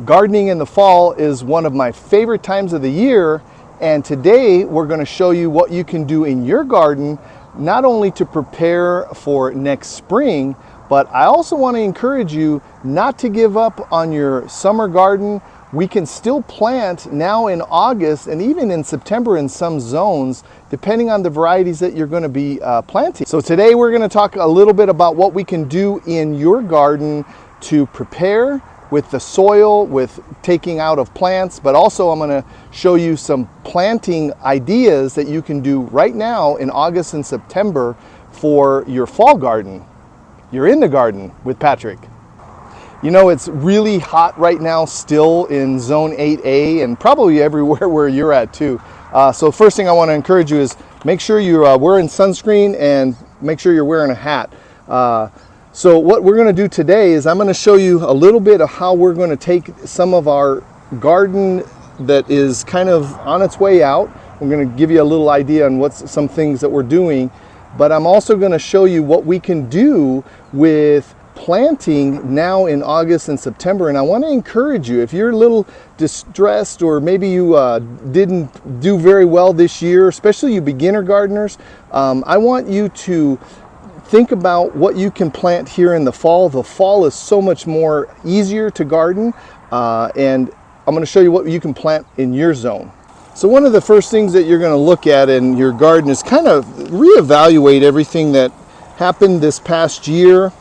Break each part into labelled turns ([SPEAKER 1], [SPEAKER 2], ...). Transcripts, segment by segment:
[SPEAKER 1] Gardening in the fall is one of my favorite times of the year, and today we're going to show you what you can do in your garden, not only to prepare for next spring, but I also want to encourage you not to give up on your summer garden. We can still plant now in August and even in September in some zones, depending on the varieties that you're going to be planting. So today we're going to talk a little bit about what we can do in your garden to prepare with the soil, with taking out of plants, but also I'm going to show you some planting ideas that you can do right now in August and September for your fall garden. You're in the garden with Patrick. You know, it's really hot right now still in zone 8A and probably everywhere where you're at too. So first thing I want to encourage you is make sure you're wearing sunscreen and make sure you're wearing a hat. So what we're going to do today is I'm going to show you a little bit of how we're going to take some of our garden that is kind of on its way out. I'm going to give you a little idea on what's some things that we're doing, but I'm also going to show you what we can do with planting now in August and September. And I want to encourage you, if you're a little distressed or maybe you didn't do very well this year, especially you beginner gardeners, I want you to think about what you can plant here in the fall. The fall is so much more easier to garden, and I'm going to show you what you can plant in your zone. So one of the first things that you're going to look at in your garden is kind of reevaluate everything that happened this past year.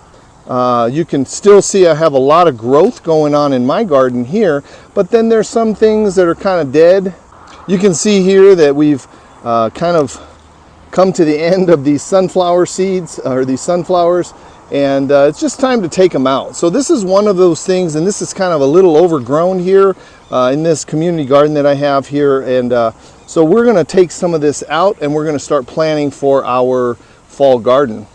[SPEAKER 1] You can still see I have a lot of growth going on in my garden here, but then there's some things that are kind of dead. You can see here that we've kind of come to the end of these sunflower seeds or these sunflowers, and it's just time to take them out. So this is one of those things, and this is kind of a little overgrown here in this community garden that I have here, and so we're going to take some of this out and we're going to start planting for our fall garden.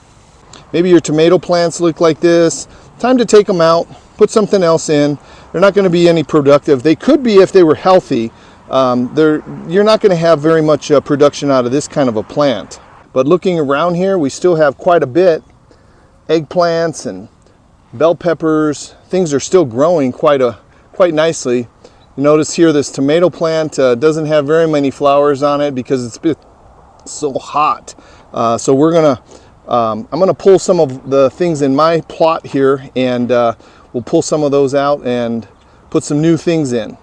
[SPEAKER 1] Maybe your tomato plants look like this. Time to take them out, put something else in. They're not going to be any productive. They could be if they were healthy. You're not going to have very much production out of this kind of a plant. But looking around here, we still have quite a bit. Eggplants and bell peppers, things are still growing quite nicely. You notice here this tomato plant doesn't have very many flowers on it because it's been so hot. So I'm gonna pull some of the things in my plot here, and we'll pull some of those out and put some new things in.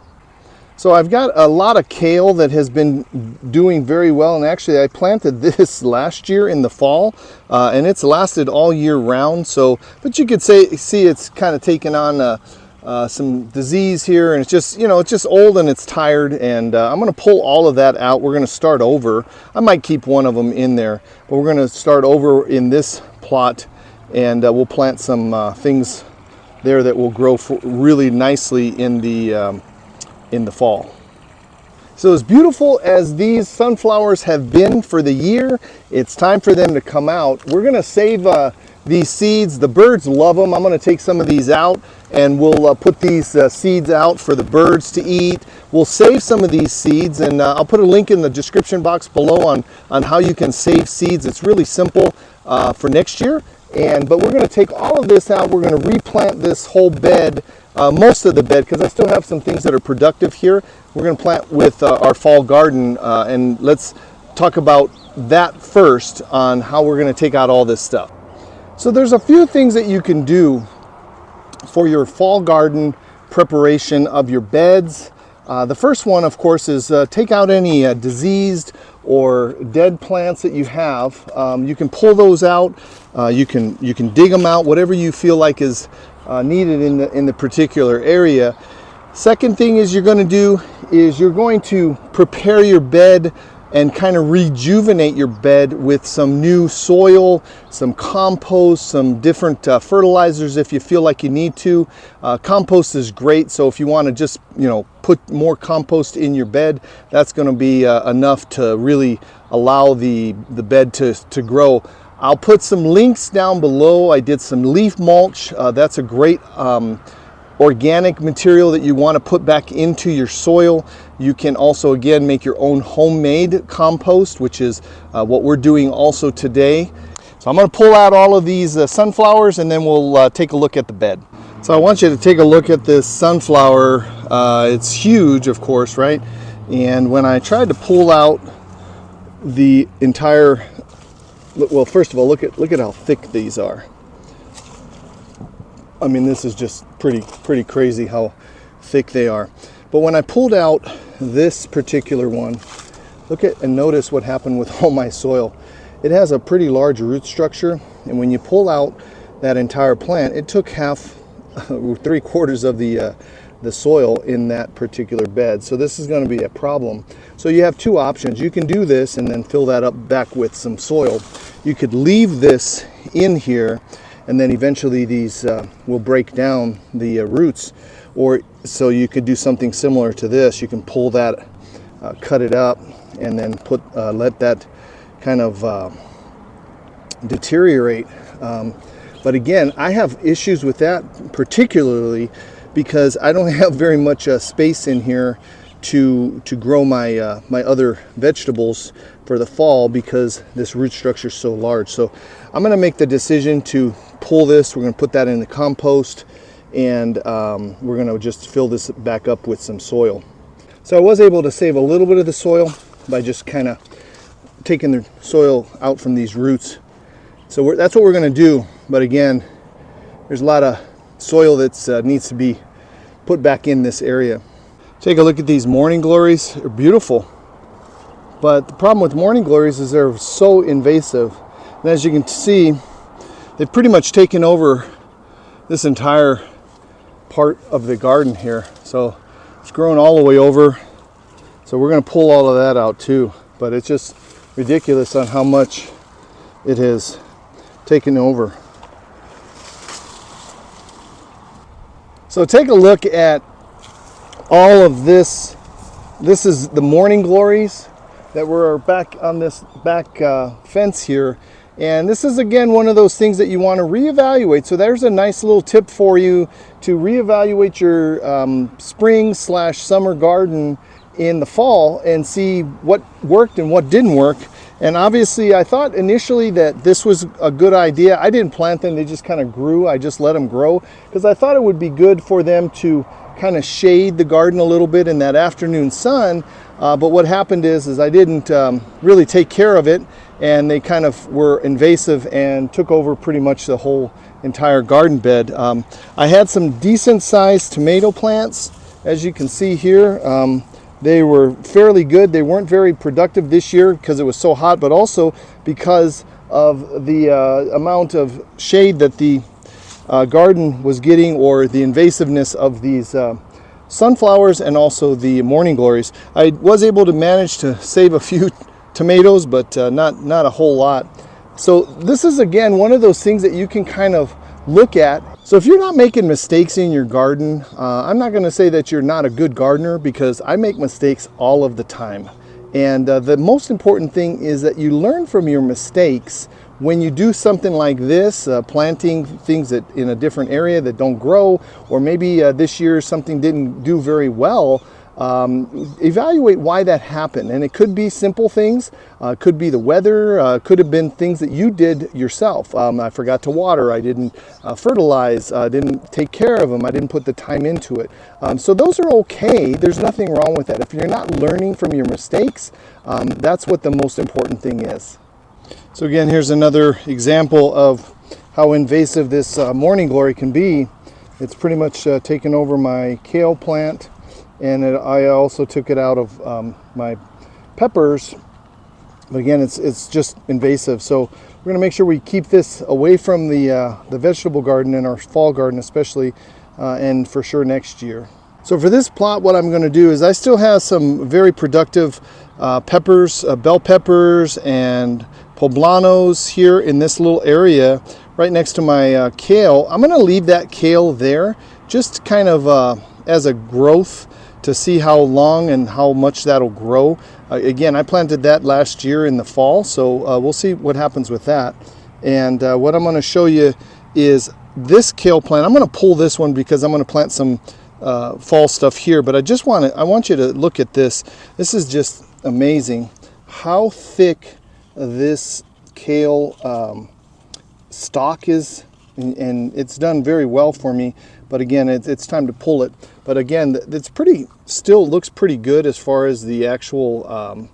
[SPEAKER 1] So I've got a lot of kale that has been doing very well, and actually I planted this last year in the fall, and it's lasted all year round. So, but you could see it's kind of taken on some disease here, and it's just old and it's tired, and I'm going to pull all of that out. We're going to start over. I might keep one of them in there, but we're going to start over in this plot, and we'll plant some things there that will grow really nicely in the fall. So as beautiful as these sunflowers have been for the year, it's time for them to come out. We're going to save these seeds. The birds love them. I'm going to take some of these out, and we'll put these seeds out for the birds to eat. We'll save some of these seeds, and I'll put a link in the description box below on how you can save seeds. It's really simple for next year. But we're going to take all of this out. We're going to replant this whole bed, most of the bed, because I still have some things that are productive here. We're going to plant with our fall garden, and let's talk about that first on how we're going to take out all this stuff. So there's a few things that you can do for your fall garden preparation of your beds. The first one, of course, is take out any diseased or dead plants that you have. You can pull those out. You can dig them out, whatever you feel like is needed in the particular area. Second thing is you're going to prepare your bed and kind of rejuvenate your bed with some new soil, some compost, some different fertilizers if you feel like you need to. Compost is great, so if you want to just put more compost in your bed, that's going to be enough to really allow the bed to grow. I'll put some links down below. I did some leaf mulch. That's a great organic material that you want to put back into your soil. You can also, again, make your own homemade compost, which is what we're doing also today. So I'm going to pull out all of these sunflowers, and then we'll take a look at the bed. So I want you to take a look at this sunflower. It's huge, of course, right? And when I tried to pull out the entire, well, first of all, look at how thick these are. I mean, this is just pretty crazy how thick they are. But when I pulled out this particular one, look at and notice what happened with all my soil. It has a pretty large root structure, and when you pull out that entire plant, it took half, 3/4 of the soil in that particular bed. So this is going to be a problem. So you have two options. You can do this and then fill that up back with some soil. You could leave this in here, and then eventually these will break down the roots. Or so you could do something similar to this. You can pull that, cut it up, and then let that kind of deteriorate. But again, I have issues with that, particularly because I don't have very much space in here to grow my my other vegetables for the fall, because this root structure is so large. So I'm going to make the decision to pull this. We're going to put that in the compost, and we're going to just fill this back up with some soil. So I was able to save a little bit of the soil by just kind of taking the soil out from these roots. So that's what we're going to do. But again, there's a lot of soil that needs to be put back in this area. Take a look at these morning glories. They're beautiful. But the problem with morning glories is they're so invasive. And as you can see, they've pretty much taken over this entire part of the garden here. So it's grown all the way over. So we're going to pull all of that out too. But it's just ridiculous on how much it has taken over. So take a look at all of this. This is the morning glories that were back on this back fence here. And this is, again, one of those things that you want to reevaluate. So there's a nice little tip for you to reevaluate your spring/summer garden in the fall and see what worked and what didn't work. And obviously, I thought initially that this was a good idea. I didn't plant them, they just kind of grew. I just let them grow because I thought it would be good for them to kind of shade the garden a little bit in that afternoon sun. But what happened is I didn't really take care of it, and they kind of were invasive and took over pretty much the whole entire garden bed. I had some decent sized tomato plants, as you can see here. They were fairly good. They weren't very productive this year because it was so hot, but also because of the amount of shade that the garden was getting, or the invasiveness of these sunflowers and also the morning glories. I was able to manage to save a few tomatoes, but not a whole lot. So this is, again, one of those things that you can kind of look at. So if you're not making mistakes in your garden, I'm not going to say that you're not a good gardener, because I make mistakes all of the time. And the most important thing is that you learn from your mistakes when you do something like this, planting things that in a different area that don't grow, or maybe this year something didn't do very well. Evaluate why that happened, and it could be simple things, could be the weather, could have been things that you did yourself. I forgot to water, I didn't fertilize, didn't take care of them, I didn't put the time into it. So those are okay. There's nothing wrong with that. If you're not learning from your mistakes, that's what the most important thing is. So again, here's another example of how invasive this morning glory can be. It's pretty much taken over my kale plant. And I also took it out of my peppers. But again, it's just invasive. So we're going to make sure we keep this away from the vegetable garden and our fall garden especially, and for sure next year. So for this plot, what I'm going to do is I still have some very productive peppers, bell peppers and poblanos here in this little area right next to my kale. I'm going to leave that kale there just kind of as a growth, to see how long and how much that'll grow. Again, I planted that last year in the fall, so we'll see what happens with that. And what I'm going to show you is this kale plant. I'm going to pull this one because I'm going to plant some fall stuff here, but I want you to look at this. This is just amazing how thick this kale stalk is, and it's done very well for me. but again, it's time to pull it. But again, it's still looks pretty good as far as the actual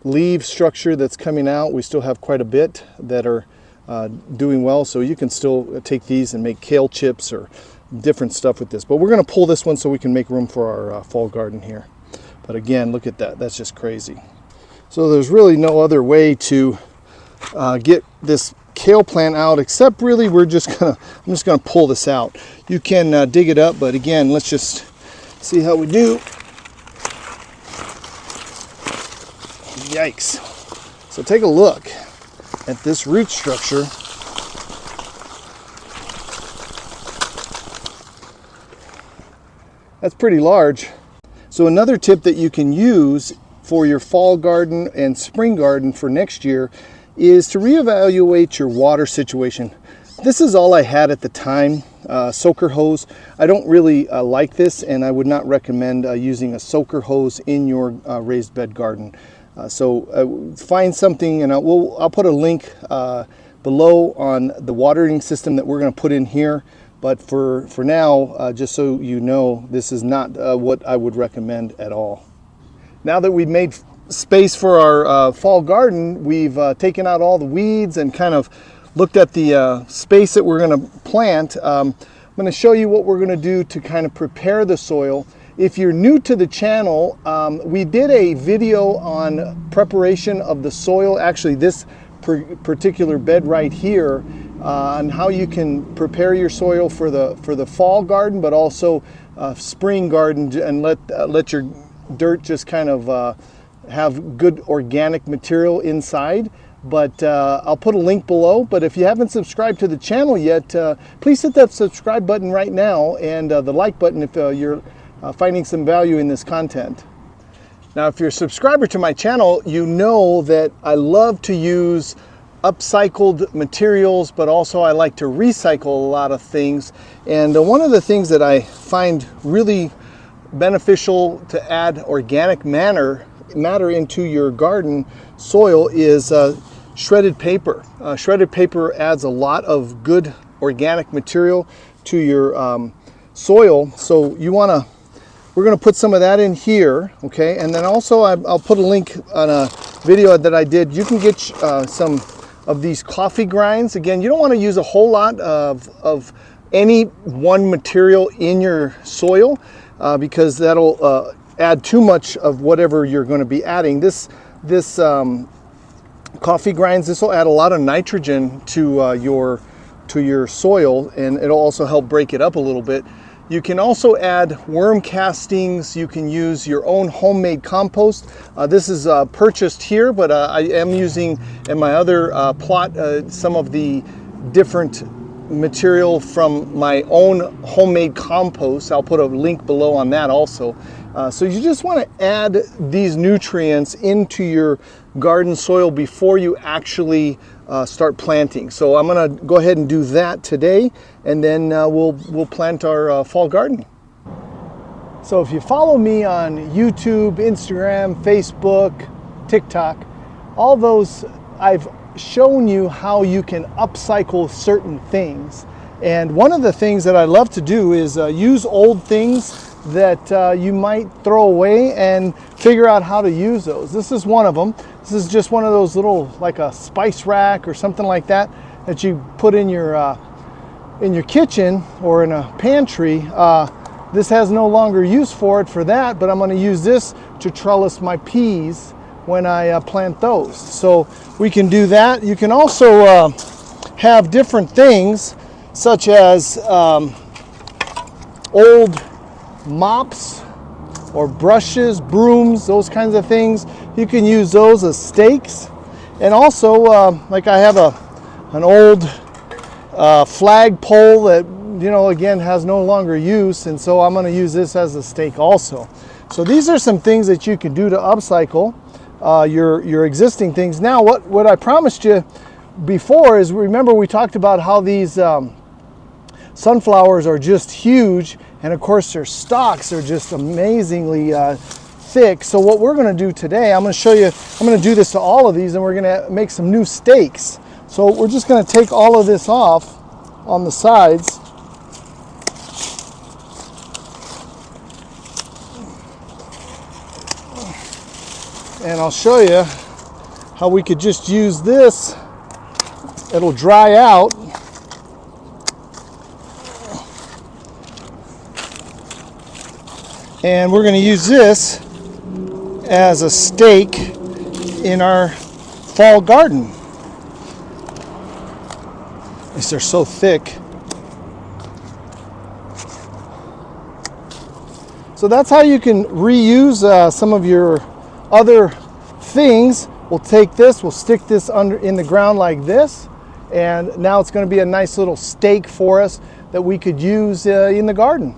[SPEAKER 1] leaf structure that's coming out. We still have quite a bit that are doing well, so you can still take these and make kale chips or different stuff with this. But we're going to pull this one so we can make room for our fall garden here. But again, look at that. That's just crazy. So there's really no other way to get this kale plant out except really I'm just gonna pull this out. You can dig it up, but again, let's just see how we do. Yikes. So take a look at this root structure. That's pretty large. So another tip that you can use for your fall garden and spring garden for next year is to reevaluate your water situation. This is all I had at the time, soaker hose. I don't really like this, and I would not recommend using a soaker hose in your raised bed garden. So find something, and I'll put a link below on the watering system that we're going to put in here. But for now, just so you know, this is not what I would recommend at all. Now that we've made space for our fall garden, we've taken out all the weeds and kind of looked at the space that we're going to plant. I'm going to show you what we're going to do to kind of prepare the soil. If you're new to the channel, we did a video on preparation of the soil, actually this particular bed right here, on how you can prepare your soil for the fall garden, but also spring garden, and let your dirt just kind of have good organic material inside. But I'll put a link below. But if you haven't subscribed to the channel yet, please hit that subscribe button right now, and the like button if you're finding some value in this content. Now, if you're a subscriber to my channel, you know that I love to use upcycled materials, but also I like to recycle a lot of things. And one of the things that I find really beneficial to add organic matter into your garden soil is shredded paper. Shredded paper adds a lot of good organic material to your soil. So we're going to put some of that in here, okay? And then also I'll put a link on a video that I did. You can get some of these coffee grinds. Again, you don't want to use a whole lot of any one material in your soil because that'll add too much of whatever you're going to be adding. This coffee grinds, this will add a lot of nitrogen to your soil, and it'll also help break it up a little bit. You can also add worm castings. You can use your own homemade compost. This is purchased here, but I am using in my other plot some of the different material from my own homemade compost. I'll put a link below on that also. So you just want to add these nutrients into your garden soil before you actually start planting. So I'm going to go ahead and do that today, and then we'll plant our fall garden. So if you follow me on YouTube, Instagram, Facebook, TikTok, all those, I've shown you how you can upcycle certain things. And one of the things that I love to do is use old things that you might throw away and figure out how to use those. This is one of them. This is just one of those little, like a spice rack or something like that, that you put in your kitchen or in a pantry. This has no longer use for that, but I'm going to use this to trellis my peas when I plant those. So we can do that. You can also have different things such as old mops or brushes, brooms, those kinds of things. You can use those as stakes. And also, like I have an old flag pole that, you know, again, has no longer use, and so I'm going to use this as a stake also. So these are some things that you can do to upcycle your existing things. Now, what I promised you before is, remember we talked about how these sunflowers are just huge, and of course their stalks are just amazingly thick. So what we're going to do today, I'm going to show you, I'm going to do this to all of these, and we're going to make some new stakes. So we're just going to take all of this off on the sides, And I'll show you how we could just use this. It'll dry out. And we're going to use this as a stake in our fall garden. They're so thick. So that's how you can reuse some of your other things. We'll take this, we'll stick this under in the ground like this, and now it's going to be a nice little stake for us that we could use in the garden.